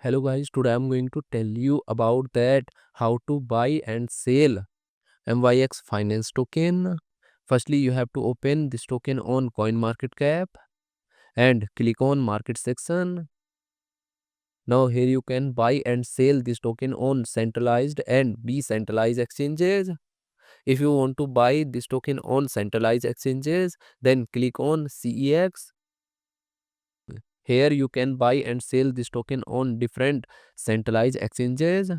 Hello guys, today I'm going to tell you about that how to buy and sell MYX Finance token. Firstly, you have to open this token on CoinMarketCap and click on market section. Now here you can buy and sell this token on centralized and decentralized exchanges. If you want to buy this token on centralized exchanges, then click on CEX. Here you can buy and sell this token on different centralized exchanges.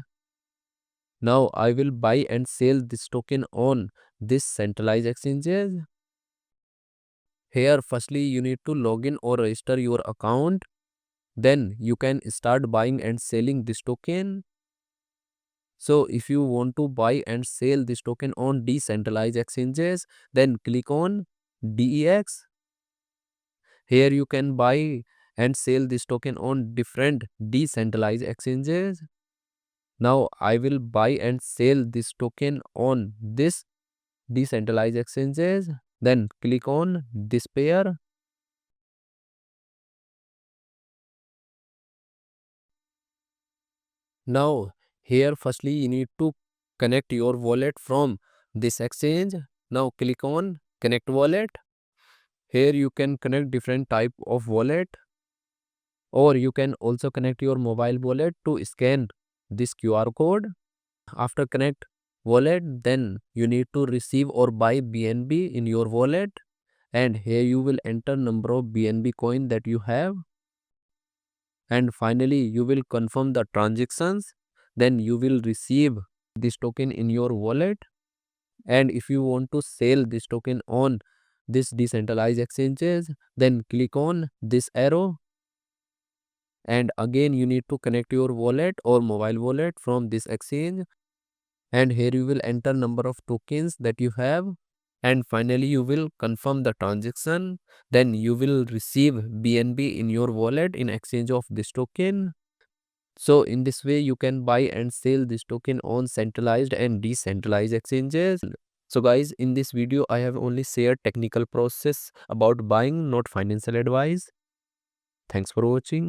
Now I will buy and sell this token on this centralized exchanges. Here firstly you need to log in or register your account. Then you can start buying and selling this token. So if you want to buy and sell this token on decentralized exchanges, then click on DEX. Here you can buy and sell this token on different decentralized exchanges. Now I will buy and sell this token on this decentralized exchanges. Then click on this pair. Now here firstly you need to connect your wallet from this exchange. Now click on connect wallet. Here you can connect different type of wallet, or you can also connect your mobile wallet to scan this QR code. After connect wallet, then you need to receive or buy BNB in your wallet, and here you will enter number of BNB coin that you have, and finally you will confirm the transactions. Then you will receive this token in your wallet. And if you want to sell this token on this decentralized exchanges, then click on this arrow, and again you need to connect your wallet or mobile wallet from this exchange, and here you will enter number of tokens that you have, and finally you will confirm the transaction. Then you will receive BNB in your wallet in exchange of this token. So in this way you can buy and sell this token on centralized and decentralized exchanges. So guys, in this video I have only shared technical process about buying, not financial advice. Thanks for watching.